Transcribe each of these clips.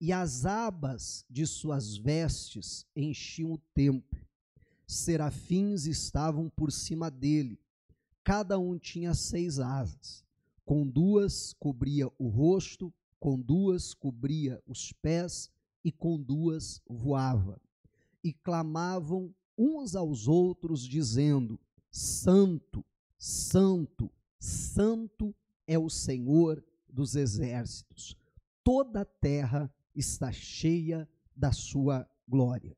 e as abas de suas vestes enchiam o templo. Serafins estavam por cima dele, cada um tinha 6 asas, com 2 cobria o rosto, com 2 cobria os pés, e com 2 voava. E clamavam uns aos outros, dizendo: Santo, Santo, Santo é o Senhor dos exércitos. Toda a terra está cheia da sua glória.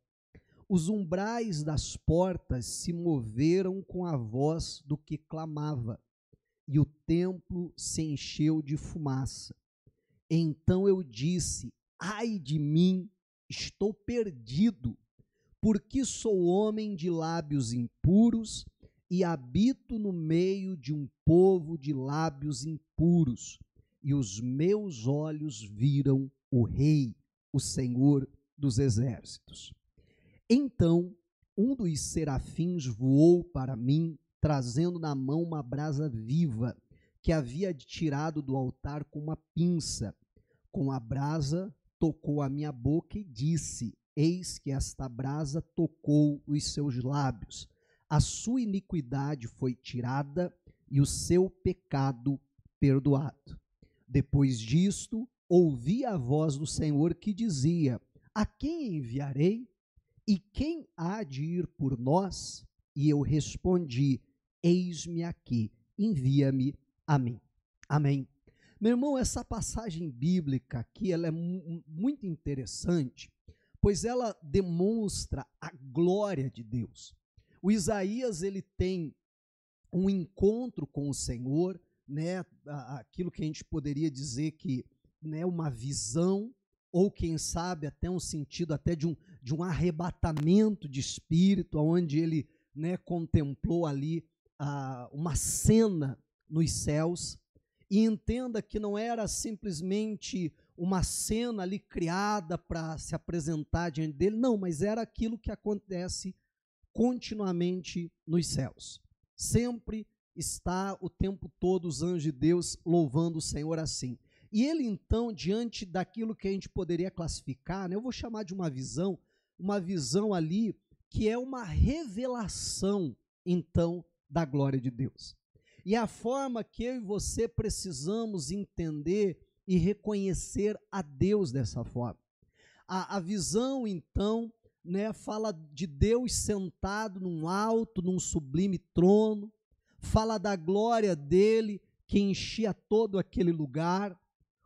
Os umbrais das portas se moveram com a voz do que clamava, e o templo se encheu de fumaça. Então eu disse: ai de mim, estou perdido, porque sou homem de lábios impuros e habito no meio de um povo de lábios impuros, e os meus olhos viram o Rei, o Senhor dos exércitos. Então um dos serafins voou para mim, trazendo na mão uma brasa viva, que havia tirado do altar com uma pinça. Com a brasa tocou a minha boca e disse: eis que esta brasa tocou os seus lábios. A sua iniquidade foi tirada e o seu pecado perdoado. Depois disto, ouvi a voz do Senhor que dizia: a quem enviarei? E quem há de ir por nós? E eu respondi: eis-me aqui, envia-me a mim. Amém. Meu irmão, essa passagem bíblica aqui, ela é muito interessante, pois ela demonstra a glória de Deus. O Isaías, ele tem um encontro com o Senhor, né, aquilo que a gente poderia dizer que, né, uma visão, ou quem sabe até um sentido até de um arrebatamento de espírito, onde ele, né, contemplou ali uma cena nos céus. E entenda que não era simplesmente uma cena ali criada para se apresentar diante dele, não, mas era aquilo que acontece continuamente nos céus. Sempre está o tempo todo os anjos de Deus louvando o Senhor assim. E ele então, diante daquilo que a gente poderia classificar, né, eu vou chamar de uma visão ali que é uma revelação então da glória de Deus. E a forma que eu e você precisamos entender e reconhecer a Deus dessa forma. A visão, então, né, fala de Deus sentado num alto, num sublime trono, fala da glória dele que enchia todo aquele lugar,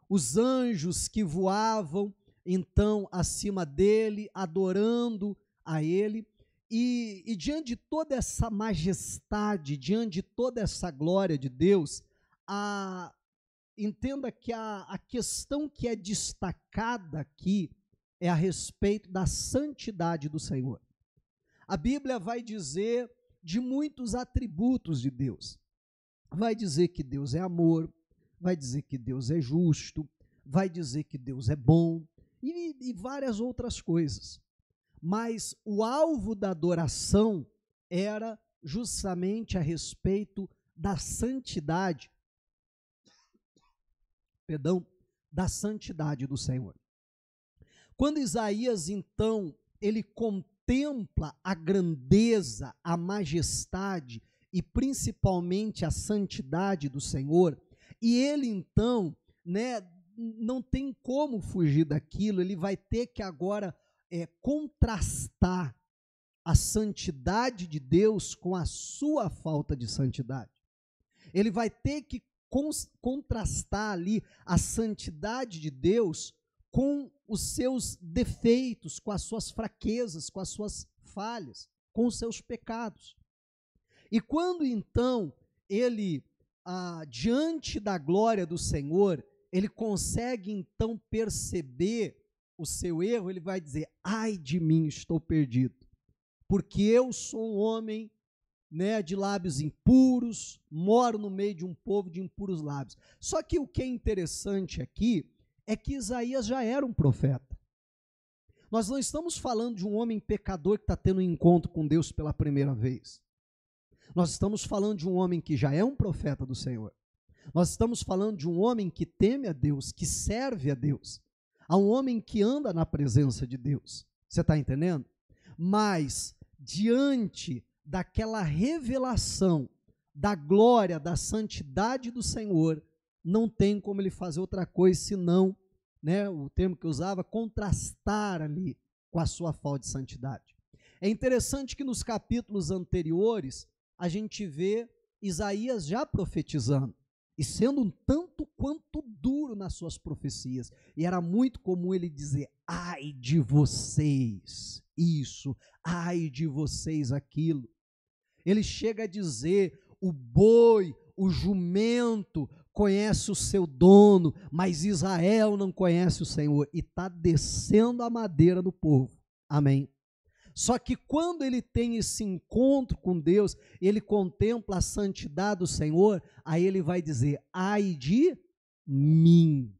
os anjos que voavam, então, acima dele, adorando a ele. E diante de toda essa majestade, diante de toda essa glória de Deus, entenda que a questão que é destacada aqui é a respeito da santidade do Senhor. A Bíblia vai dizer de muitos atributos de Deus. Vai dizer que Deus é amor, vai dizer que Deus é justo, vai dizer que Deus é bom e várias outras coisas. Mas o alvo da adoração era justamente a respeito da santidade, da santidade do Senhor. Quando Isaías, então, ele contempla a grandeza, a majestade e principalmente a santidade do Senhor, e ele então, né, não tem como fugir daquilo, ele vai ter que agora contrastar a santidade de Deus com a sua falta de santidade. Ele vai ter que contrastar ali a santidade de Deus com os seus defeitos, com as suas fraquezas, com as suas falhas, com os seus pecados. E quando então ele, diante da glória do Senhor, ele consegue então perceber o seu erro, ele vai dizer: ai de mim, estou perdido, porque eu sou um homem, né, de lábios impuros, moro no meio de um povo de impuros lábios. Só que o que é interessante aqui é que Isaías já era um profeta. Nós não estamos falando de um homem pecador que está tendo um encontro com Deus pela primeira vez. Nós estamos falando de um homem que já é um profeta do Senhor. Nós estamos falando de um homem que teme a Deus, que serve a Deus. a um homem que anda na presença de Deus. Você está entendendo? Mas, diante daquela revelação da glória, da santidade do Senhor, não tem como ele fazer outra coisa senão, né, o termo que eu usava, contrastar ali com a sua falta de santidade. É interessante que nos capítulos anteriores a gente vê Isaías já profetizando e sendo um tanto quanto duro nas suas profecias. E era muito comum ele dizer: ai de vocês isso, ai de vocês aquilo. Ele chega a dizer: o boi, o jumento conhece o seu dono, mas Israel não conhece o Senhor. E está descendo a madeira do povo. Amém? Só que quando ele tem esse encontro com Deus, ele contempla a santidade do Senhor, aí ele vai dizer: ai de mim.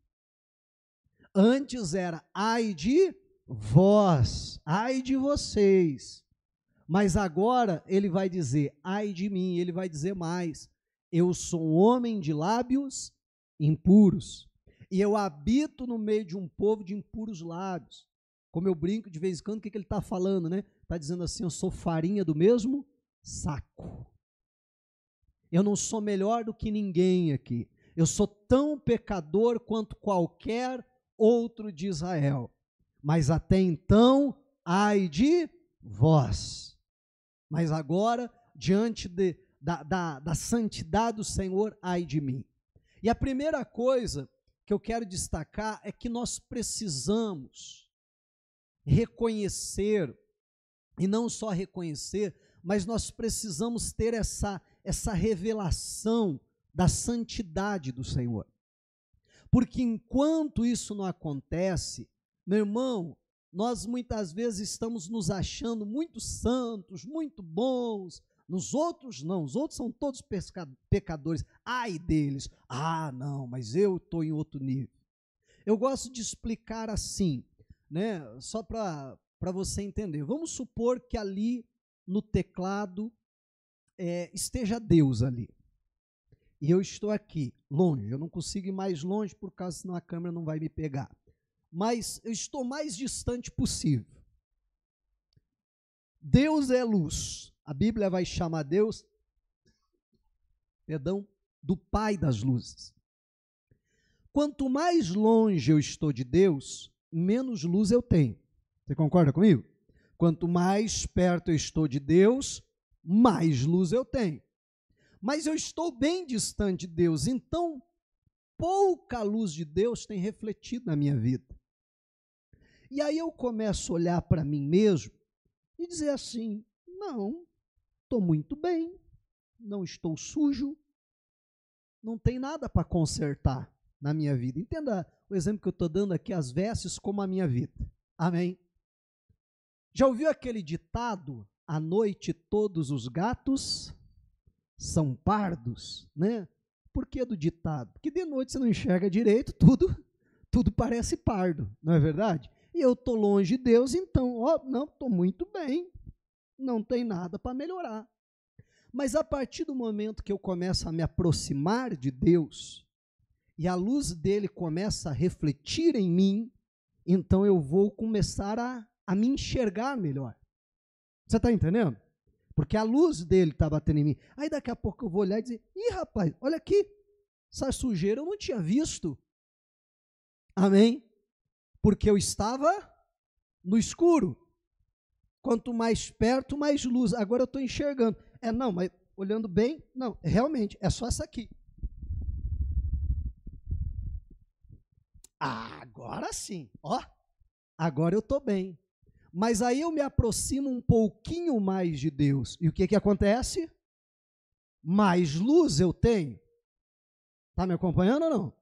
Antes era: ai de vós, ai de vocês. Mas agora ele vai dizer: ai de mim. Ele vai dizer mais: eu sou um homem de lábios impuros, e eu habito no meio de um povo de impuros lábios. Como eu brinco de vez em quando, o que ele está falando, né? Está dizendo assim: eu sou farinha do mesmo saco. Eu não sou melhor do que ninguém aqui. Eu sou tão pecador quanto qualquer outro de Israel. Mas até então, ai de vós. Mas agora, diante da santidade do Senhor, ai de mim. E a primeira coisa que eu quero destacar é que nós precisamos reconhecer, e não só reconhecer, mas nós precisamos ter essa revelação da santidade do Senhor. Porque enquanto isso não acontece, meu irmão, nós muitas vezes estamos nos achando muito santos, muito bons. Nos outros não, os outros são todos pecadores. Ai deles, não, mas eu estou em outro nível. Eu gosto de explicar assim, né? Só para você entender. Vamos supor que ali no teclado esteja Deus ali. E eu estou aqui, longe. Eu não consigo ir mais longe, por causa senão a câmera não vai me pegar. Mas eu estou mais distante possível. Deus é luz. A Bíblia vai chamar Deus, do Pai das luzes. Quanto mais longe eu estou de Deus, menos luz eu tenho. Você concorda comigo? Quanto mais perto eu estou de Deus, mais luz eu tenho. Mas eu estou bem distante de Deus, então pouca luz de Deus tem refletido na minha vida. E aí eu começo a olhar para mim mesmo e dizer assim: não, estou muito bem, não estou sujo, não tem nada para consertar na minha vida. Entenda o exemplo que eu estou dando aqui, as vestes como a minha vida. Amém? Já ouviu aquele ditado: à noite todos os gatos são pardos, né? Por que do ditado? Porque de noite você não enxerga direito, tudo parece pardo, não é verdade? E eu estou longe de Deus, então, não, estou muito bem, não tem nada para melhorar. Mas a partir do momento que eu começo a me aproximar de Deus, e a luz dele começa a refletir em mim, então eu vou começar a me enxergar melhor. Você está entendendo? Porque a luz dele está batendo em mim. Aí daqui a pouco eu vou olhar e dizer: ih, rapaz, olha aqui, essa sujeira eu não tinha visto. Amém? Porque eu estava no escuro. Quanto mais perto, mais luz. Agora eu estou enxergando. Não, mas olhando bem, não, realmente, é só essa aqui. Agora sim, agora eu estou bem. Mas aí eu me aproximo um pouquinho mais de Deus. E o que acontece? Mais luz eu tenho. Está me acompanhando ou não?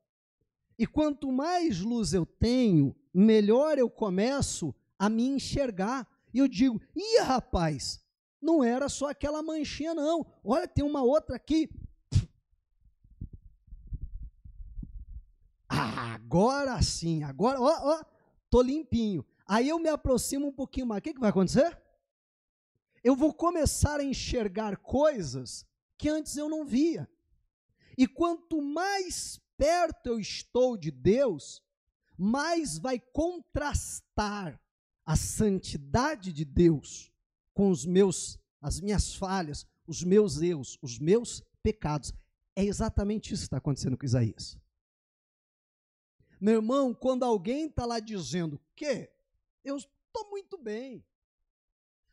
E quanto mais luz eu tenho, melhor eu começo a me enxergar. E eu digo: ih, rapaz, não era só aquela manchinha não. Olha, tem uma outra aqui. Agora sim, agora, tô limpinho. Aí eu me aproximo um pouquinho mais. O que vai acontecer? Eu vou começar a enxergar coisas que antes eu não via. E quanto mais perto eu estou de Deus, mais vai contrastar a santidade de Deus com as minhas falhas, os meus erros, os meus pecados. É exatamente isso que está acontecendo com Isaías. Meu irmão, quando alguém está lá dizendo que eu estou muito bem,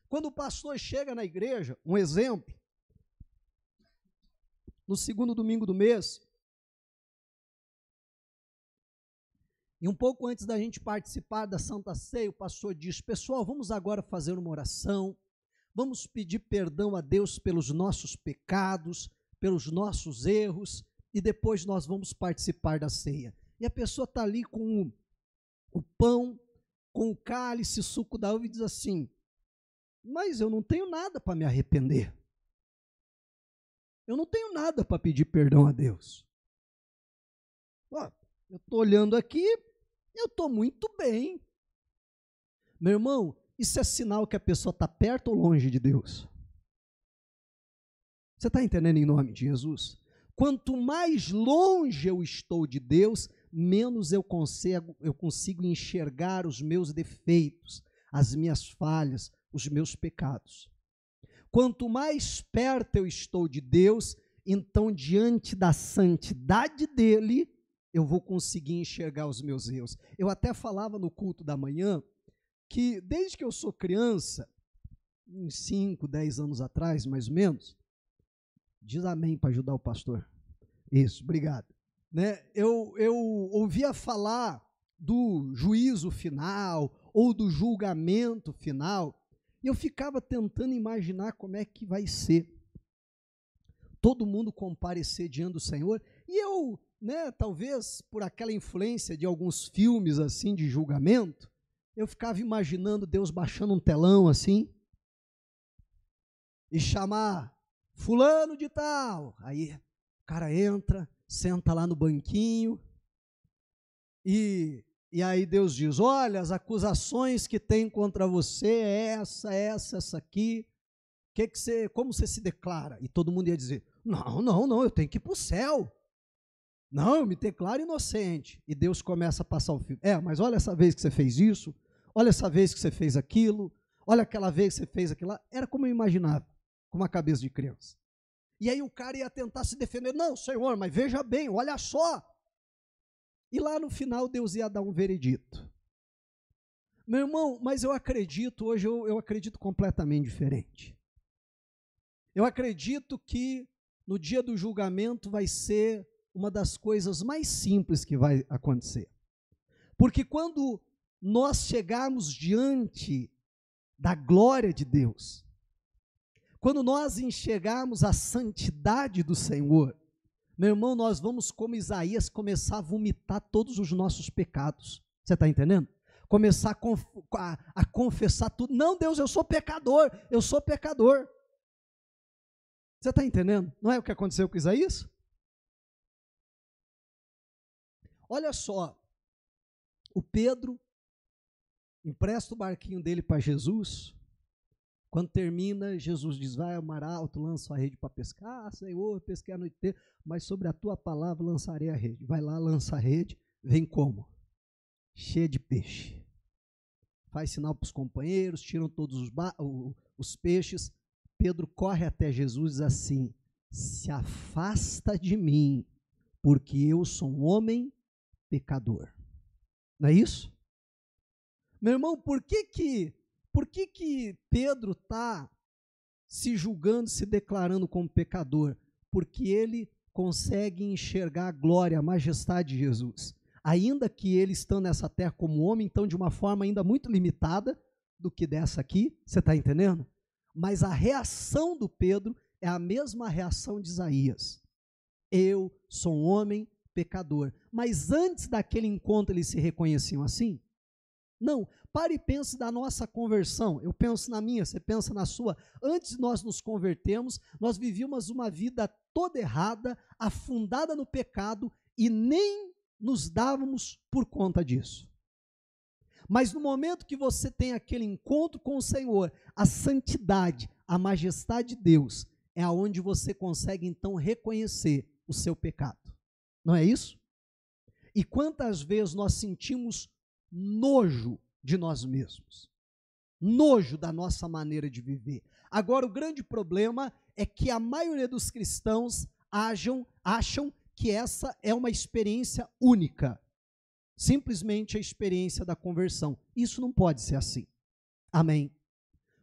quando o pastor chega na igreja, um exemplo, no segundo domingo do mês, e um pouco antes da gente participar da Santa Ceia, o pastor diz: pessoal, vamos agora fazer uma oração, vamos pedir perdão a Deus pelos nossos pecados, pelos nossos erros, e depois nós vamos participar da ceia. E a pessoa está ali com o pão, com o cálice, suco da uva, e diz assim: mas eu não tenho nada para me arrepender. Eu não tenho nada para pedir perdão a Deus. Ó, eu estou olhando aqui, eu estou muito bem. Meu irmão, isso é sinal que a pessoa está perto ou longe de Deus? Você está entendendo em nome de Jesus? Quanto mais longe eu estou de Deus, menos eu consigo enxergar os meus defeitos, as minhas falhas, os meus pecados. Quanto mais perto eu estou de Deus, então diante da santidade dele, eu vou conseguir enxergar os meus erros. Eu até falava no culto da manhã que desde que eu sou criança, uns 5, 10 anos atrás, mais ou menos, diz amém para ajudar o pastor. Isso, obrigado. Né? Eu ouvia falar do juízo final ou do julgamento final, e eu ficava tentando imaginar como é que vai ser. Todo mundo comparecer diante do Senhor, e eu, né, talvez por aquela influência de alguns filmes assim de julgamento, eu ficava imaginando Deus baixando um telão assim, e chamar fulano de tal. Aí o cara entra, senta lá no banquinho, e aí Deus diz: olha, as acusações que tem contra você é essa aqui. Como você se declara? E todo mundo ia dizer: não, eu tenho que ir para o céu. Não, eu me declaro inocente. E Deus começa a passar o filme. Mas olha essa vez que você fez isso, olha essa vez que você fez aquilo, olha aquela vez que você fez aquilo lá. Era como eu imaginava, com uma cabeça de criança. E aí o cara ia tentar se defender: não, Senhor, mas veja bem, olha só. E lá no final Deus ia dar um veredito. Meu irmão, mas eu acredito, hoje eu acredito completamente diferente. Eu acredito que no dia do julgamento vai ser uma das coisas mais simples que vai acontecer. Porque quando nós chegarmos diante da glória de Deus, quando nós enxergarmos a santidade do Senhor, meu irmão, nós vamos, como Isaías, começar a vomitar todos os nossos pecados. Você está entendendo? Começar a confessar tudo. Não, Deus, eu sou pecador. Você está entendendo? Não é o que aconteceu com Isaías? Olha só, o Pedro empresta o barquinho dele para Jesus. Quando termina, Jesus diz: vai ao mar alto, lança a rede para pescar. Senhor, eu pesquei a noite inteira, mas sobre a tua palavra lançarei a rede. Vai lá, lança a rede, vem como? Cheia de peixe. Faz sinal para os companheiros, tiram todos os peixes. Pedro corre até Jesus e diz assim: se afasta de mim, porque eu sou um homem pecador. Não é isso? Meu irmão, por que Pedro está se julgando, se declarando como pecador? Porque ele consegue enxergar a glória, a majestade de Jesus. Ainda que ele estando nessa terra como homem, então de uma forma ainda muito limitada do que dessa aqui, você está entendendo? Mas a reação do Pedro é a mesma reação de Isaías. Eu sou um homem pecador. Mas antes daquele encontro eles se reconheciam assim? Não, pare e pense da nossa conversão. Eu penso na minha, você pensa na sua. Antes de nós nos convertermos, nós vivíamos uma vida toda errada, afundada no pecado e nem nos dávamos por conta disso. Mas no momento que você tem aquele encontro com o Senhor, a santidade, a majestade de Deus, é aonde você consegue então reconhecer o seu pecado. Não é isso? E quantas vezes nós sentimos nojo de nós mesmos, nojo da nossa maneira de viver. Agora, o grande problema é que a maioria dos cristãos acham que essa é uma experiência única, simplesmente a experiência da conversão. Isso não pode ser assim. Amém?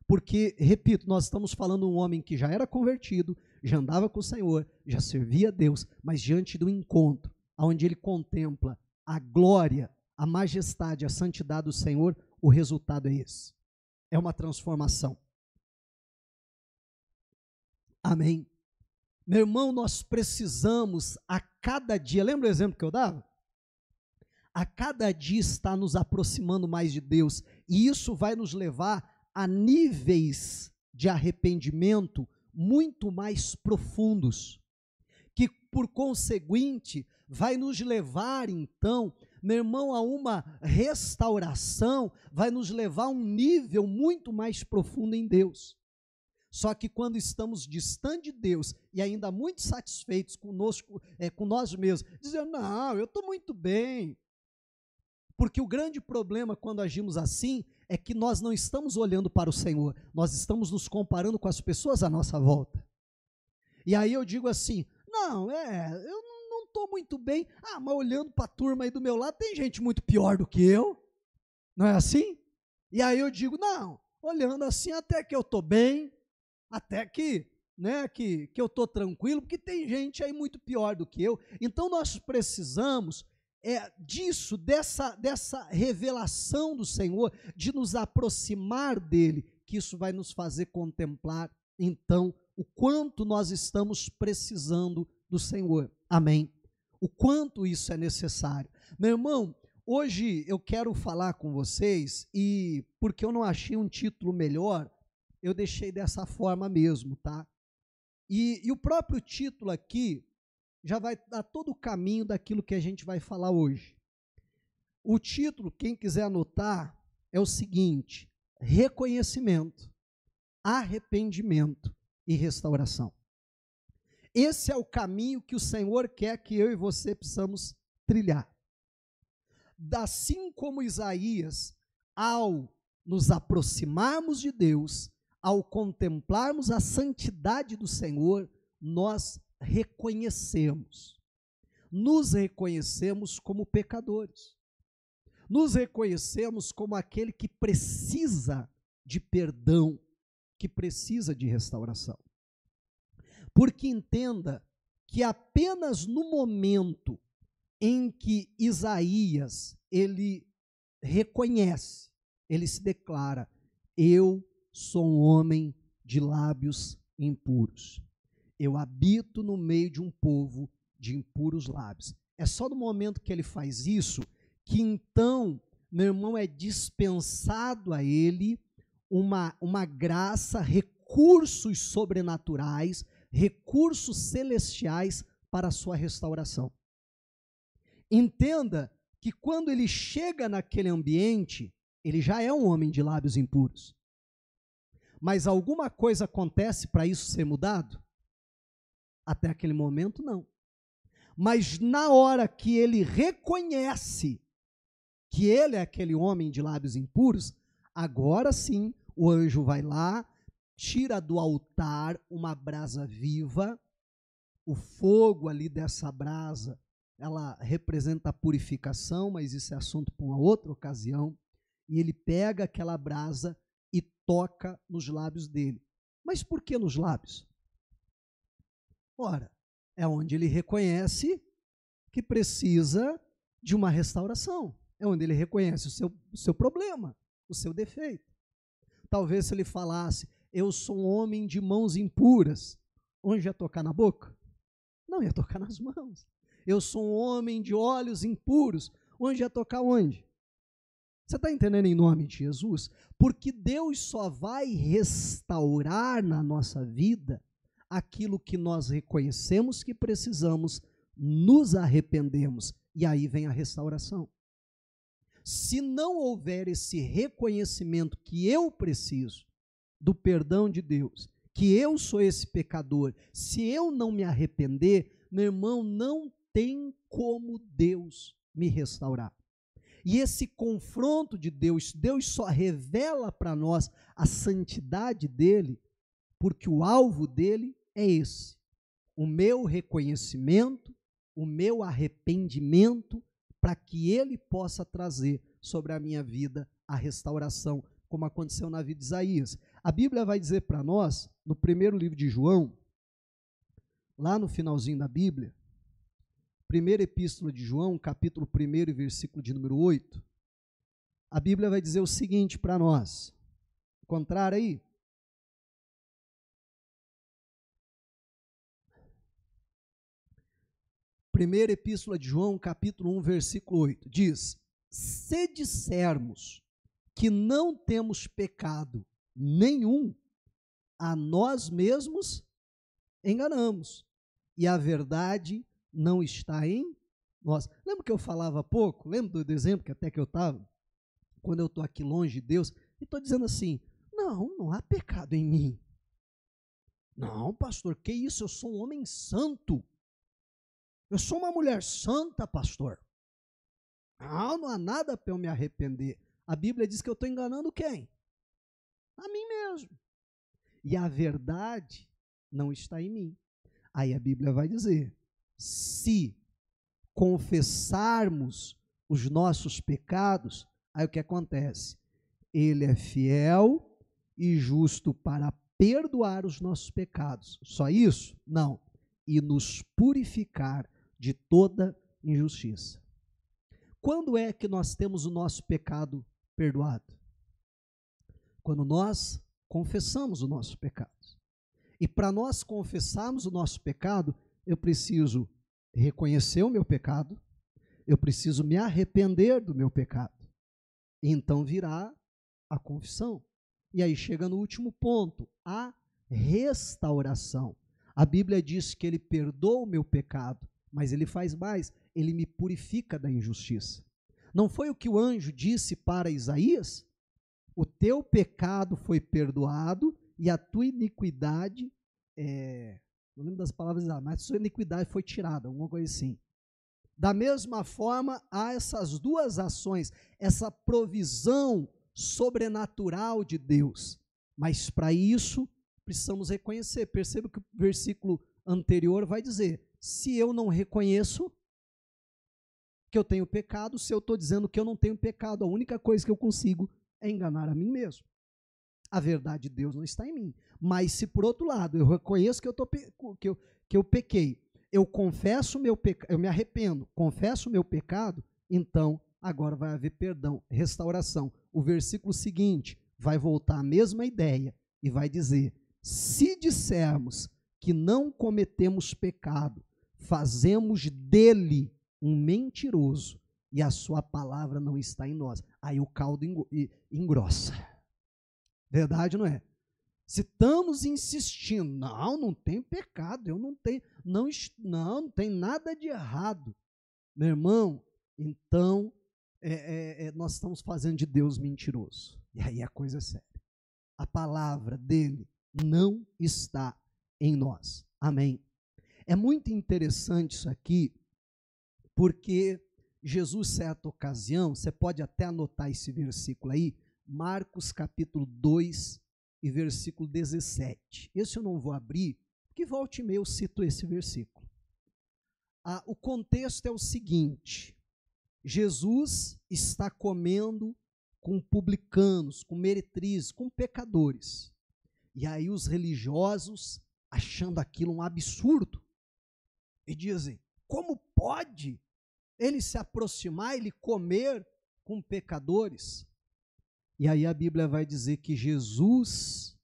Porque, repito, nós estamos falando de um homem que já era convertido, já andava com o Senhor, já servia a Deus, mas diante do encontro, onde ele contempla a glória, a majestade, a santidade do Senhor, o resultado é esse. É uma transformação. Amém? Meu irmão, nós precisamos a cada dia, lembra o exemplo que eu dava? A cada dia está nos aproximando mais de Deus, e isso vai nos levar a níveis de arrependimento muito mais profundos, que por conseguinte vai nos levar então, meu irmão, a uma restauração, vai nos levar a um nível muito mais profundo em Deus. Só que quando estamos distante de Deus e ainda muito satisfeitos conosco, com nós mesmos, dizendo, não, eu estou muito bem. Porque o grande problema quando agimos assim é que nós não estamos olhando para o Senhor, nós estamos nos comparando com as pessoas à nossa volta. E aí eu digo assim, não, eu não estou muito bem, mas olhando para a turma aí do meu lado, tem gente muito pior do que eu, não é assim? E aí eu digo, não, olhando assim até que eu estou bem, até que, que eu estou tranquilo, porque tem gente aí muito pior do que eu. Então nós precisamos disso, dessa revelação do Senhor, de nos aproximar dele, que isso vai nos fazer contemplar, então, o quanto nós estamos precisando do Senhor. Amém? O quanto isso é necessário. Meu irmão, hoje eu quero falar com vocês, e porque eu não achei um título melhor, eu deixei dessa forma mesmo, tá? E o próprio título aqui já vai dar todo o caminho daquilo que a gente vai falar hoje. O título, quem quiser anotar, é o seguinte: reconhecimento, arrependimento e restauração. Esse é o caminho que o Senhor quer que eu e você precisamos trilhar. Assim como Isaías, ao nos aproximarmos de Deus, ao contemplarmos a santidade do Senhor, nós nos reconhecemos como pecadores, nos reconhecemos como aquele que precisa de perdão, que precisa de restauração. Porque entenda que apenas no momento em que Isaías, ele reconhece, ele se declara, eu sou um homem de lábios impuros. Eu habito no meio de um povo de impuros lábios. É só no momento que ele faz isso, que então, meu irmão, é dispensado a ele uma graça, recursos sobrenaturais, recursos celestiais para a sua restauração. Entenda que quando ele chega naquele ambiente, ele já é um homem de lábios impuros. Mas alguma coisa acontece para isso ser mudado? Até aquele momento, não. Mas na hora que ele reconhece que ele é aquele homem de lábios impuros, agora sim, o anjo vai lá, tira do altar uma brasa viva, o fogo ali dessa brasa, ela representa a purificação, mas isso é assunto para uma outra ocasião, e ele pega aquela brasa e toca nos lábios dele. Mas por que nos lábios? Ora, é onde ele reconhece que precisa de uma restauração. É onde ele reconhece o seu problema, o seu defeito. Talvez se ele falasse, eu sou um homem de mãos impuras, onde ia tocar na boca? Não, ia tocar nas mãos. Eu sou um homem de olhos impuros, onde ia tocar onde? Você está entendendo em nome de Jesus? Porque Deus só vai restaurar na nossa vida aquilo que nós reconhecemos que precisamos, nos arrependemos, e aí vem a restauração. Se não houver esse reconhecimento que eu preciso do perdão de Deus, que eu sou esse pecador, se eu não me arrepender, meu irmão, não tem como Deus me restaurar. E esse confronto de Deus, Deus só revela para nós a santidade dele, porque o alvo dele é esse: o meu reconhecimento, o meu arrependimento, para que ele possa trazer sobre a minha vida a restauração, como aconteceu na vida de Isaías. A Bíblia vai dizer para nós, no primeiro livro de João, lá no finalzinho da Bíblia, primeira epístola de João, capítulo 1 e versículo de número 8, a Bíblia vai dizer o seguinte para nós. Encontraram aí? Primeira epístola de João, capítulo 1, versículo 8, diz: se dissermos que não temos pecado nenhum, a nós mesmos enganamos, e a verdade não está em nós. Lembra que eu falava há pouco? Lembra do exemplo que até que eu estava? Quando eu estou aqui longe de Deus, e estou dizendo assim, não há pecado em mim. Não, pastor, que isso? Eu sou um homem santo. Eu sou uma mulher santa, pastor. Não há nada para eu me arrepender. A Bíblia diz que eu estou enganando quem? A mim mesmo. E a verdade não está em mim. Aí a Bíblia vai dizer, se confessarmos os nossos pecados, aí o que acontece? Ele é fiel e justo para perdoar os nossos pecados. Só isso? Não. E nos purificar de toda injustiça. Quando é que nós temos o nosso pecado perdoado? Quando nós confessamos o nosso pecado. E para nós confessarmos o nosso pecado, eu preciso reconhecer o meu pecado, eu preciso me arrepender do meu pecado. E então virá a confissão. E aí chega no último ponto, a restauração. A Bíblia diz que ele perdoa o meu pecado, mas ele faz mais, ele me purifica da injustiça. Não foi o que o anjo disse para Isaías? O teu pecado foi perdoado e a tua iniquidade, não lembro das palavras, mas a sua iniquidade foi tirada, alguma coisa assim. Da mesma forma, há essas duas ações, essa provisão sobrenatural de Deus. Mas para isso, precisamos reconhecer. Perceba que o versículo anterior vai dizer, se eu não reconheço que eu tenho pecado, se eu estou dizendo que eu não tenho pecado, a única coisa que eu consigo é enganar a mim mesmo. A verdade de Deus não está em mim. Mas se por outro lado eu reconheço que eu pequei, eu confesso o meu pecado, eu me arrependo, confesso o meu pecado, então agora vai haver perdão, restauração. O versículo seguinte vai voltar a mesma ideia e vai dizer, se dissermos que não cometemos pecado, fazemos dele um mentiroso e a sua palavra não está em nós. Aí o caldo engrossa. Verdade, não é? Se estamos insistindo, não tem pecado, eu não tenho, não tem nada de errado. Meu irmão, então nós estamos fazendo de Deus mentiroso. E aí a coisa é séria. A palavra dele não está em nós. Amém. É muito interessante isso aqui, porque Jesus, certa ocasião, você pode até anotar esse versículo aí, Marcos capítulo 2 e versículo 17. Esse eu não vou abrir, porque volta e meia eu cito esse versículo. O contexto é o seguinte, Jesus está comendo com publicanos, com meretrizes, com pecadores. E aí os religiosos, achando aquilo um absurdo, e dizem, como pode ele se aproximar, ele comer com pecadores? E aí a Bíblia vai dizer que Jesus,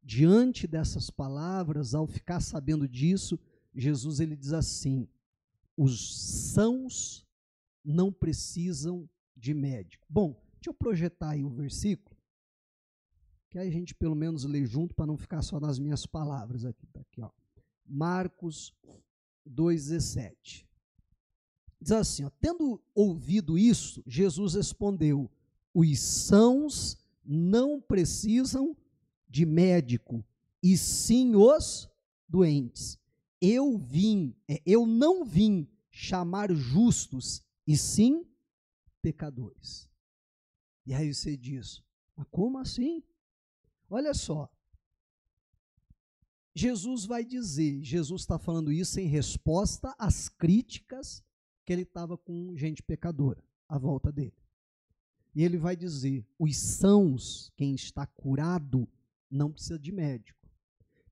diante dessas palavras, ao ficar sabendo disso, Jesus ele diz assim, os sãos não precisam de médico. Bom, deixa eu projetar aí o versículo, que aí a gente pelo menos lê junto para não ficar só nas minhas palavras aqui. Tá aqui, ó. Marcos 2,17. Diz assim, ó, tendo ouvido isso, Jesus respondeu, os sãos não precisam de médico, e sim os doentes. Eu não vim chamar justos, e sim pecadores. E aí você diz, mas como assim? Olha só, Jesus vai dizer, Jesus está falando isso em resposta às críticas que ele estava com gente pecadora à volta dele. E ele vai dizer, os sãos, quem está curado, não precisa de médico.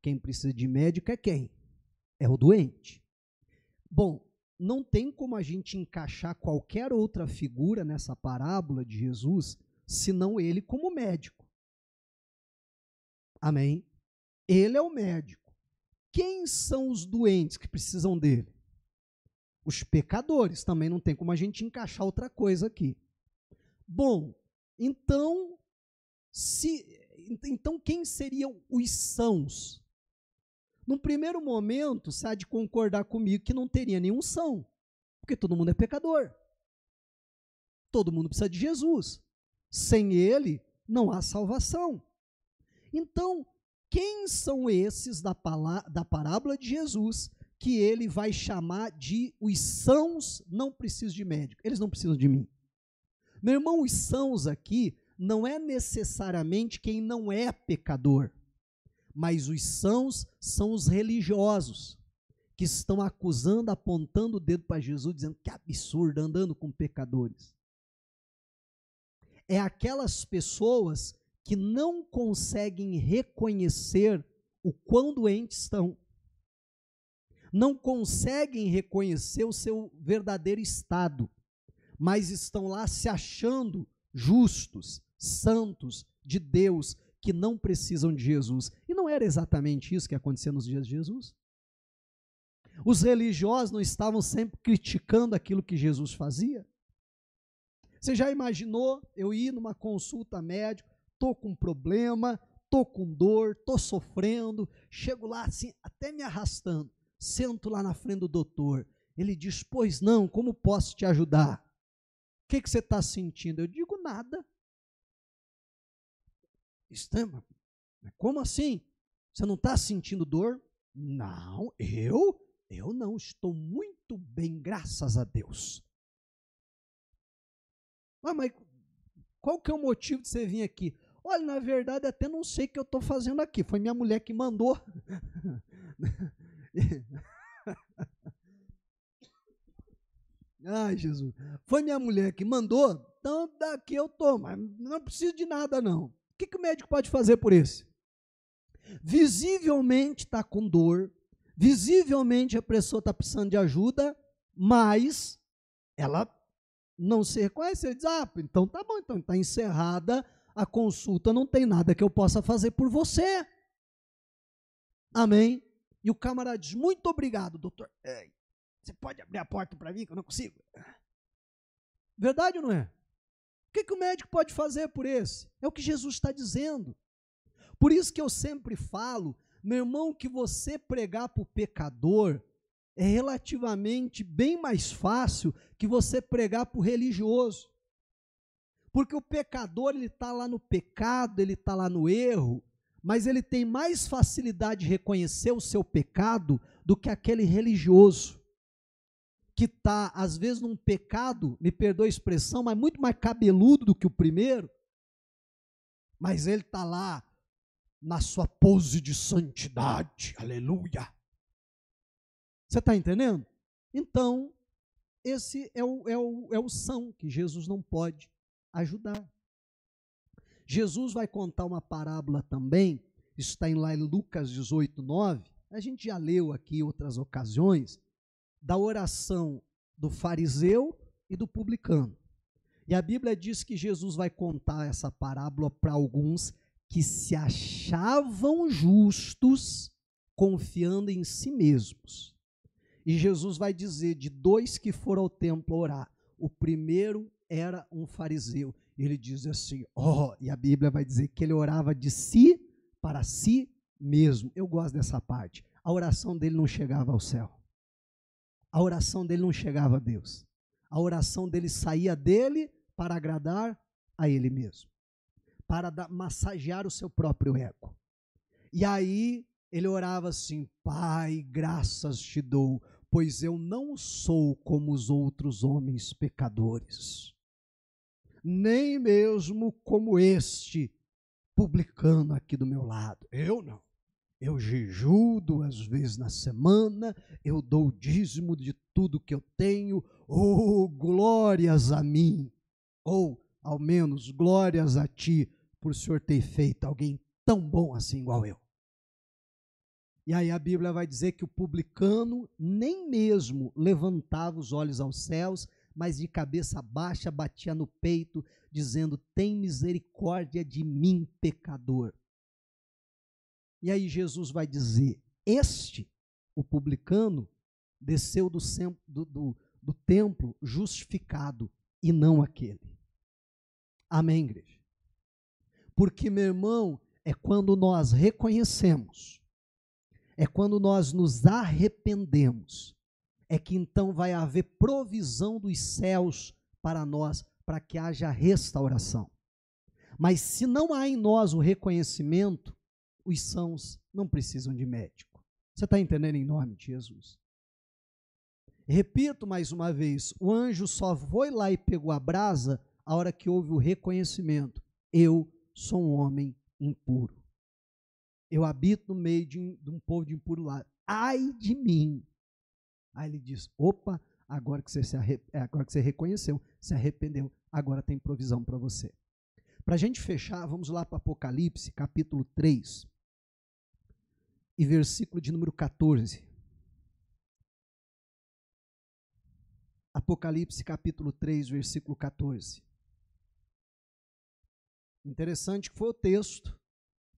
Quem precisa de médico é quem? É o doente. Bom, não tem como a gente encaixar qualquer outra figura nessa parábola de Jesus, senão ele como médico. Amém? Ele é o médico. Quem são os doentes que precisam dele? Os pecadores. Também não tem como a gente encaixar outra coisa aqui. Bom, então quem seriam os sãos? Num primeiro momento, você há de concordar comigo que não teria nenhum são, porque todo mundo é pecador. Todo mundo precisa de Jesus. Sem ele, não há salvação. Então, quem são esses da parábola de Jesus que ele vai chamar de os sãos não precisam de médico? Eles não precisam de mim. Meu irmão, os sãos aqui não é necessariamente quem não é pecador, mas os sãos são os religiosos, que estão acusando, apontando o dedo para Jesus, dizendo que absurdo, andando com pecadores. É aquelas pessoas que não conseguem reconhecer o quão doentes estão, não conseguem reconhecer o seu verdadeiro estado, mas estão lá se achando justos, santos, de Deus, que não precisam de Jesus. E não era exatamente isso que acontecia nos dias de Jesus? Os religiosos não estavam sempre criticando aquilo que Jesus fazia? Você já imaginou eu ir numa consulta médica, estou com problema, estou com dor, estou sofrendo, chego lá assim, até me arrastando, sento lá na frente do doutor, ele diz, pois não, como posso te ajudar? O que você está sentindo? Eu digo, nada. Estama, como assim? Você não está sentindo dor? Não, eu não, estou muito bem, graças a Deus. Mas qual que é o motivo de você vir aqui? Olha, na verdade, até não sei o que eu estou fazendo aqui, foi minha mulher que mandou. Ai, Jesus, foi minha mulher que mandou, então daqui eu estou, mas não preciso de nada não. O que o médico pode fazer por esse? Visivelmente está com dor, visivelmente a pessoa está precisando de ajuda, mas ela não se reconhece. Ele diz, então tá bom, então está encerrada a consulta, não tem nada que eu possa fazer por você. Amém? E o camarada diz, muito obrigado, doutor. Você pode abrir a porta para mim que eu não consigo? Verdade ou não é? O que o médico pode fazer por esse? É o que Jesus está dizendo. Por isso que eu sempre falo, meu irmão, que você pregar para o pecador é relativamente bem mais fácil que você pregar para o religioso. Porque o pecador, ele está lá no pecado, ele está lá no erro, mas ele tem mais facilidade de reconhecer o seu pecado do que aquele religioso, que está, às vezes, num pecado, me perdoa a expressão, mas muito mais cabeludo do que o primeiro, mas ele está lá na sua pose de santidade, aleluia. Você está entendendo? Então, esse é o são que Jesus não pode ajudar. Jesus vai contar uma parábola também, está lá em Lucas 18, 9, a gente já leu aqui em outras ocasiões, da oração do fariseu e do publicano. E a Bíblia diz que Jesus vai contar essa parábola para alguns que se achavam justos, confiando em si mesmos. E Jesus vai dizer de dois que foram ao templo orar. O primeiro era um fariseu. Ele diz assim, e a Bíblia vai dizer que ele orava de si para si mesmo. Eu gosto dessa parte. A oração dele não chegava ao céu. A oração dele não chegava a Deus. A oração dele saía dele para agradar a ele mesmo. Para massagear o seu próprio ego. E aí ele orava assim, Pai, graças te dou, pois eu não sou como os outros homens pecadores, nem mesmo como este publicano aqui do meu lado. Eu não. Eu jejuo 2 vezes na semana, eu dou o dízimo de tudo que eu tenho. Oh, glórias a mim! Ou, ao menos, glórias a ti, por o Senhor ter feito alguém tão bom assim igual eu. E aí a Bíblia vai dizer que o publicano nem mesmo levantava os olhos aos céus, mas de cabeça baixa batia no peito, dizendo: tem misericórdia de mim, pecador. E aí Jesus vai dizer: o publicano, desceu do templo justificado, e não aquele. Amém, igreja? Porque, meu irmão, é quando nós reconhecemos, é quando nós nos arrependemos, é que então vai haver provisão dos céus para nós, para que haja restauração. Mas se não há em nós o reconhecimento, os sãos não precisam de médico. Você está entendendo, em nome de Jesus? Repito mais uma vez, o anjo só foi lá e pegou a brasa a hora que houve o reconhecimento: eu sou um homem impuro. Eu habito no meio de um povo de impuro lá. Ai de mim! Aí ele diz: opa, agora que você reconheceu, se arrependeu, agora tem provisão para você. Para a gente fechar, vamos lá para Apocalipse, capítulo 3, e versículo de número 14. Apocalipse, capítulo 3, versículo 14. Interessante que foi o texto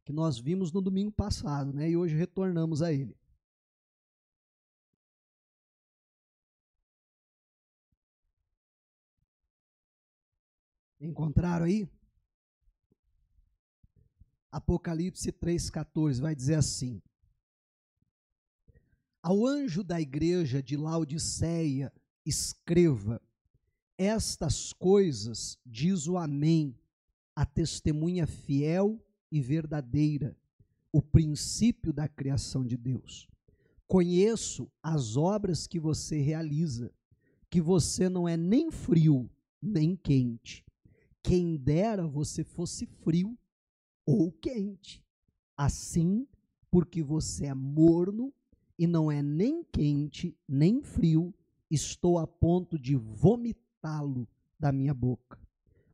que nós vimos no domingo passado, né? E hoje retornamos a ele. Encontraram aí? Apocalipse 3,14 vai dizer assim: ao anjo da igreja de Laodiceia escreva: estas coisas diz o Amém, a testemunha fiel e verdadeira, o princípio da criação de Deus. Conheço as obras que você realiza, que você não é nem frio, nem quente. Quem dera você fosse frio ou quente. Assim, porque você é morno e não é nem quente, nem frio, estou a ponto de vomitá-lo da minha boca.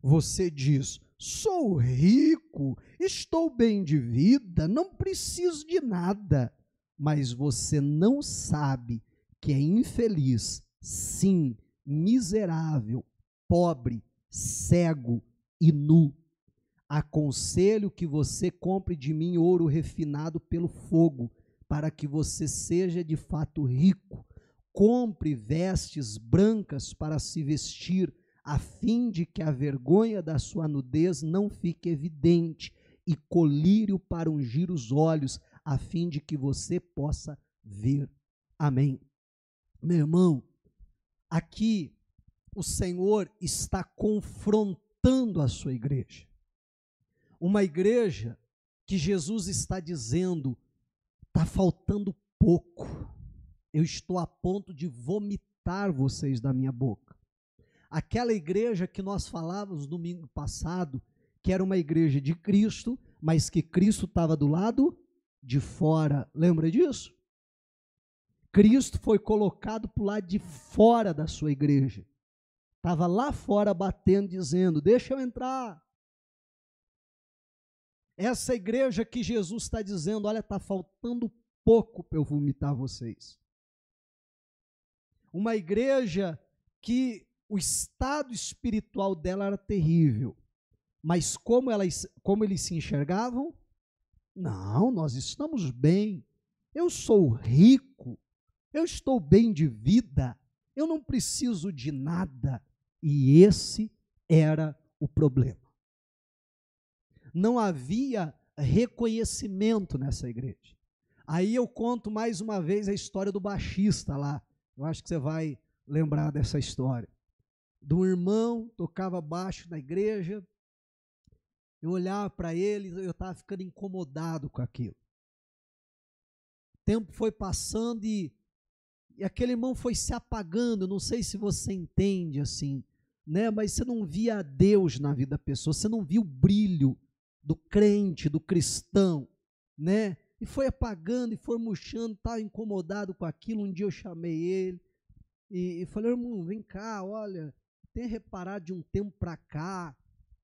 Você diz: sou rico, estou bem de vida, não preciso de nada. Mas você não sabe que é infeliz, sim, miserável, pobre, cego e nu. Aconselho que você compre de mim ouro refinado pelo fogo, para que você seja de fato rico. Compre vestes brancas para se vestir, a fim de que a vergonha da sua nudez não fique evidente, e colírio para ungir os olhos, a fim de que você possa ver. Amém. Meu irmão, aqui o Senhor está confrontando a sua igreja. Uma igreja que Jesus está dizendo: está faltando pouco, eu estou a ponto de vomitar vocês da minha boca. Aquela igreja que nós falávamos domingo passado, que era uma igreja de Cristo, mas que Cristo estava do lado de fora, lembra disso? Cristo foi colocado para o lado de fora da sua igreja, estava lá fora batendo, dizendo: deixa eu entrar. Essa igreja que Jesus está dizendo: olha, está faltando pouco para eu vomitar vocês. Uma igreja que o estado espiritual dela era terrível, mas como eles se enxergavam? Não, nós estamos bem, eu sou rico, eu estou bem de vida, eu não preciso de nada. E esse era o problema. Não havia reconhecimento nessa igreja. Aí eu conto mais uma vez a história do baixista lá. Eu acho que você vai lembrar dessa história. Do irmão, tocava baixo na igreja. Eu olhava para ele, eu estava ficando incomodado com aquilo. O tempo foi passando e E aquele irmão foi se apagando, não sei se você entende assim, né? Mas você não via Deus na vida da pessoa, você não via o brilho do crente, do cristão, né? E foi apagando e foi murchando, estava incomodado com aquilo. Um dia eu chamei ele e falei: irmão, vem cá, olha, tem reparado de um tempo para cá,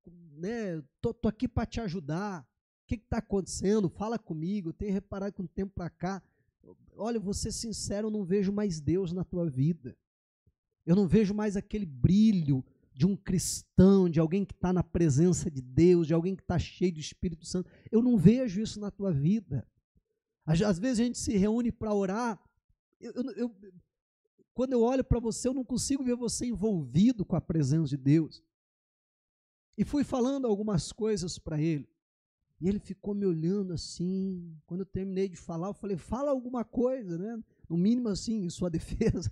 né? Tô aqui para te ajudar. O que está acontecendo? Fala comigo. Tem reparado que um tempo para cá, olha, vou ser sincero, eu não vejo mais Deus na tua vida. Eu não vejo mais aquele brilho de um cristão, de alguém que está na presença de Deus, de alguém que está cheio do Espírito Santo. Eu não vejo isso na tua vida. Às vezes a gente se reúne para orar. Quando eu olho para você, eu não consigo ver você envolvido com a presença de Deus. E fui falando algumas coisas para ele. E ele ficou me olhando assim. Quando eu terminei de falar, eu falei: fala alguma coisa, né? No mínimo assim, em sua defesa.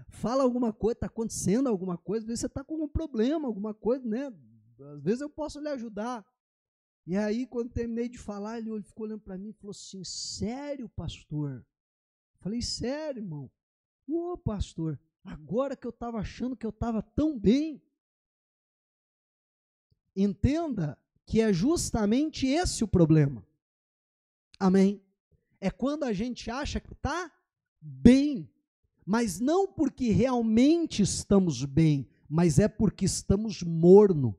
Fala alguma coisa, está acontecendo alguma coisa, às vezes você está com um problema, alguma coisa, né? Às vezes eu posso lhe ajudar. E aí, quando terminei de falar, ele ficou olhando para mim e falou assim: sério, pastor? Eu falei: sério, irmão? Ô, pastor, agora que eu estava achando que eu estava tão bem. Entenda que é justamente esse o problema. Amém? É quando a gente acha que está bem, mas não porque realmente estamos bem, mas é porque estamos morno.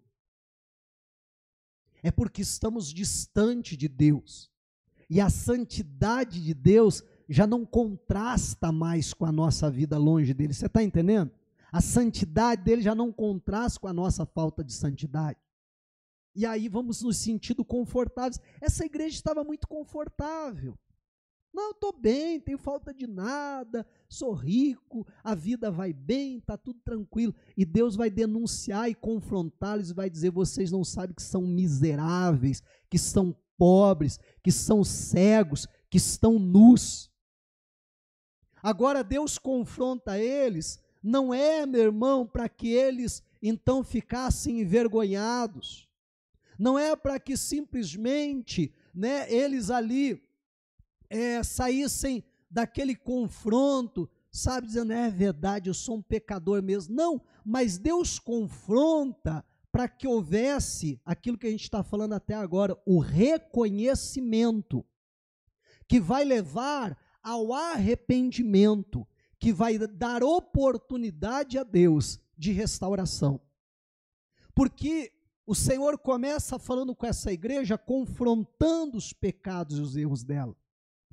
É porque estamos distante de Deus. E a santidade de Deus já não contrasta mais com a nossa vida longe dele. Você está entendendo? A santidade dele já não contrasta com a nossa falta de santidade. E aí vamos nos sentindo confortáveis. Essa igreja estava muito confortável. Não, eu estou bem, tenho falta de nada, sou rico, a vida vai bem, está tudo tranquilo. E Deus vai denunciar e confrontá-los e vai dizer: vocês não sabem que são miseráveis, que são pobres, que são cegos, que estão nus. Agora Deus confronta eles, não é, meu irmão, para que eles então ficassem envergonhados. Não é para que simplesmente, né, eles ali saíssem daquele confronto, sabe, dizendo: é verdade, eu sou um pecador mesmo. Não, mas Deus confronta para que houvesse aquilo que a gente está falando até agora, o reconhecimento, que vai levar ao arrependimento, que vai dar oportunidade a Deus de restauração. Porque o Senhor começa falando com essa igreja, confrontando os pecados e os erros dela.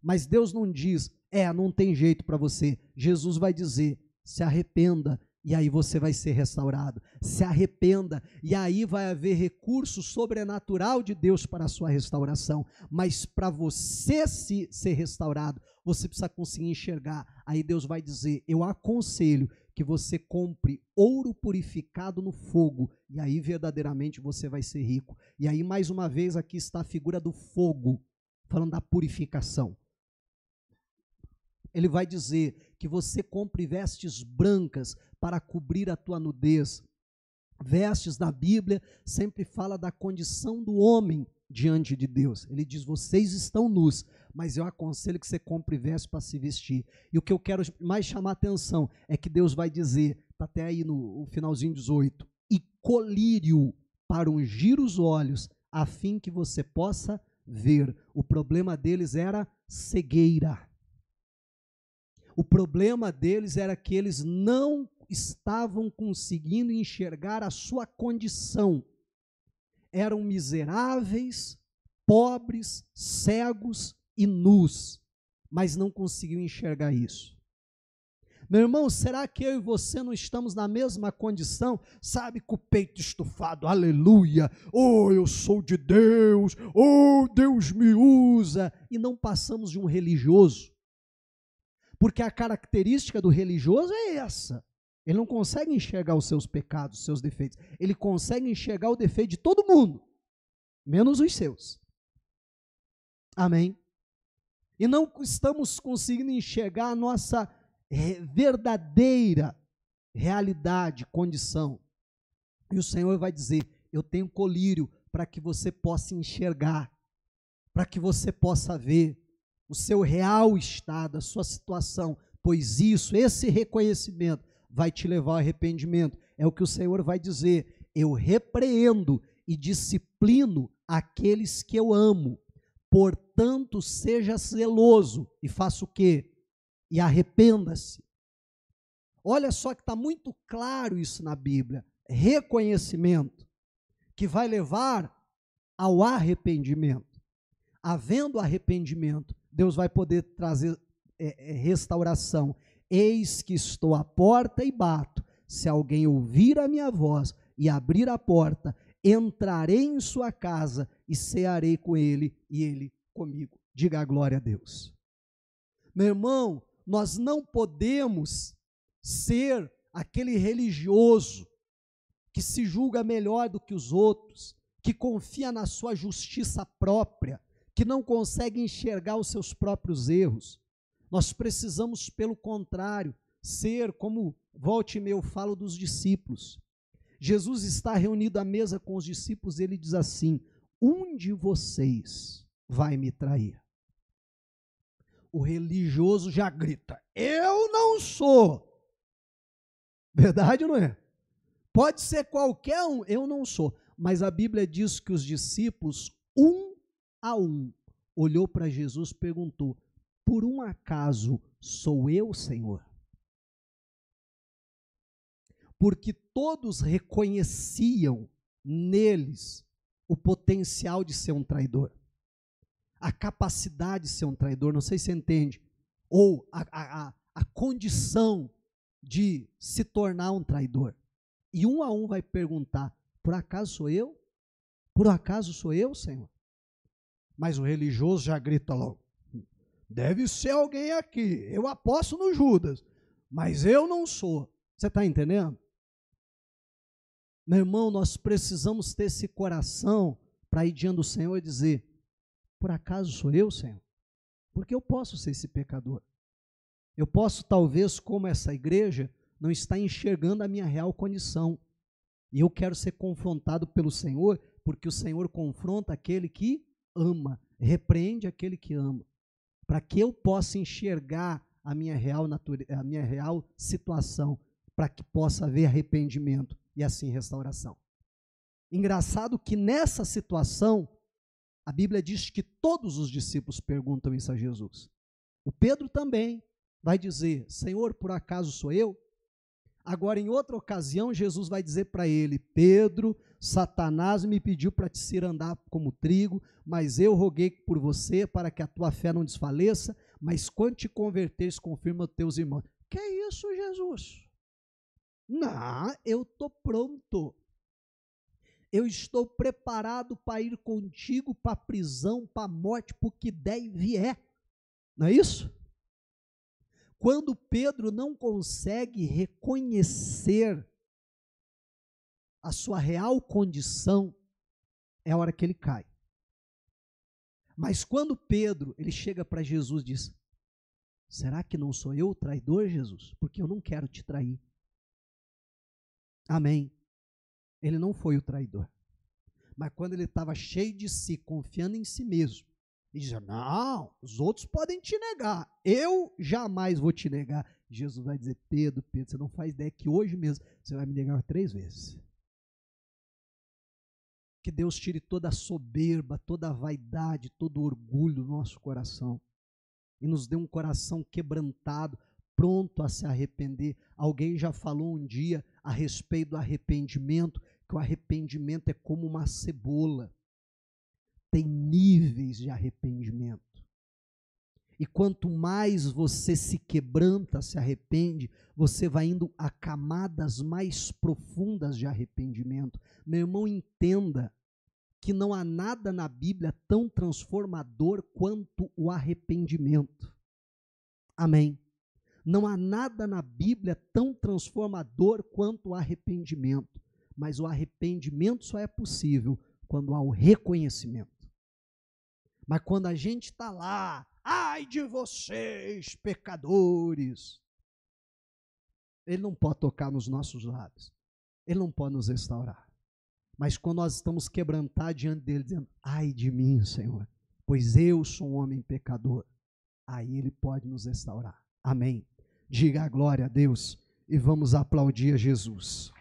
Mas Deus não diz: não tem jeito para você. Jesus vai dizer: se arrependa, e aí você vai ser restaurado. Se arrependa, e aí vai haver recurso sobrenatural de Deus para a sua restauração. Mas para você ser restaurado, você precisa conseguir enxergar. Aí Deus vai dizer: eu aconselho que você compre ouro purificado no fogo, e aí verdadeiramente você vai ser rico. E aí, mais uma vez, aqui está a figura do fogo, falando da purificação. Ele vai dizer que você compre vestes brancas para cobrir a tua nudez. Vestes na Bíblia sempre fala da condição do homem diante de Deus. Ele diz: vocês estão nus, mas eu aconselho que você compre vestes para se vestir. E o que eu quero mais chamar a atenção é que Deus vai dizer, está até aí no finalzinho 18, e colírio para ungir os olhos, a fim que você possa ver. O problema deles era cegueira. O problema deles era que eles não estavam conseguindo enxergar a sua condição. Eram miseráveis, pobres, cegos e nus, mas não conseguiam enxergar isso. Meu irmão, será que eu e você não estamos na mesma condição? Sabe, com o peito estufado, aleluia, oh, eu sou de Deus, oh, Deus me usa, e não passamos de um religioso. Porque a característica do religioso é essa. Ele não consegue enxergar os seus pecados, os seus defeitos. Ele consegue enxergar o defeito de todo mundo, menos os seus. Amém? E não estamos conseguindo enxergar a nossa verdadeira realidade, condição. E o Senhor vai dizer: eu tenho colírio para que você possa enxergar, para que você possa ver o seu real estado, a sua situação pois esse reconhecimento vai te levar ao arrependimento. É o que o Senhor vai dizer: eu repreendo e disciplino aqueles que eu amo. Portanto, seja zeloso e faça o quê? E arrependa-se. Olha só que está muito claro isso na Bíblia. Reconhecimento que vai levar ao arrependimento. Havendo arrependimento, Deus vai poder trazer restauração. Eis que estou à porta e bato. Se alguém ouvir a minha voz e abrir a porta, entrarei em sua casa e cearei com ele e ele comigo. Diga a glória a Deus. Meu irmão, nós não podemos ser aquele religioso que se julga melhor do que os outros, que confia na sua justiça própria, que não consegue enxergar os seus próprios erros. Nós precisamos, pelo contrário, ser como, volte e meia, eu falo dos discípulos. Jesus está reunido à mesa com os discípulos e ele diz assim: um de vocês vai me trair. O religioso já grita: eu não sou. Verdade ou não é? Pode ser qualquer um, eu não sou. Mas a Bíblia diz que os discípulos, um a um, olhou para Jesus e perguntou: por um acaso sou eu, Senhor? Porque todos reconheciam neles o potencial de ser um traidor, a capacidade de ser um traidor, não sei se você entende, ou a condição de se tornar um traidor. E um a um vai perguntar: por acaso sou eu? Por acaso sou eu, Senhor? Mas o religioso já grita logo: deve ser alguém aqui, eu aposto no Judas, mas eu não sou. Você está entendendo? Meu irmão, nós precisamos ter esse coração para ir diante do Senhor e dizer: por acaso sou eu, Senhor? Porque eu posso ser esse pecador. Eu posso, talvez, como essa igreja, não estar enxergando a minha real condição. E eu quero ser confrontado pelo Senhor, porque o Senhor confronta aquele que ama, repreende aquele que ama, para que eu possa enxergar a minha real situação, para que possa haver arrependimento e assim restauração. Engraçado que nessa situação, a Bíblia diz que todos os discípulos perguntam isso a Jesus. O Pedro também vai dizer: Senhor, por acaso sou eu? Agora, em outra ocasião, Jesus vai dizer para ele: Pedro, Satanás me pediu para te cirandar como trigo, mas eu roguei por você para que a tua fé não desfaleça, mas quando te converteres, confirma os teus irmãos. Que é isso, Jesus? Não, eu estou pronto. Eu estou preparado para ir contigo para a prisão, para a morte, para o que der e vier. Não é isso? Quando Pedro não consegue reconhecer a sua real condição, é a hora que ele cai. Mas quando Pedro, ele chega para Jesus e diz: será que não sou eu o traidor, Jesus? Porque eu não quero te trair. Amém. Ele não foi o traidor. Mas quando ele estava cheio de si, confiando em si mesmo, ele dizia: não, os outros podem te negar, eu jamais vou te negar. Jesus vai dizer: Pedro, você não faz ideia que hoje mesmo você vai me negar 3 vezes. Que Deus tire toda a soberba, toda a vaidade, todo o orgulho do nosso coração e nos dê um coração quebrantado, pronto a se arrepender. Alguém já falou um dia a respeito do arrependimento, que o arrependimento é como uma cebola. Tem níveis de arrependimento. E quanto mais você se quebranta, se arrepende, você vai indo a camadas mais profundas de arrependimento. Meu irmão, entenda que não há nada na Bíblia tão transformador quanto o arrependimento. Amém. Não há nada na Bíblia tão transformador quanto o arrependimento. Mas o arrependimento só é possível quando há o reconhecimento. Mas quando a gente está lá, ai de vocês, pecadores, ele não pode tocar nos nossos lábios. Ele não pode nos restaurar. Mas quando nós estamos quebrantados diante dele, dizendo: ai de mim, Senhor, pois eu sou um homem pecador, aí ele pode nos restaurar. Amém. Diga a glória a Deus e vamos aplaudir a Jesus.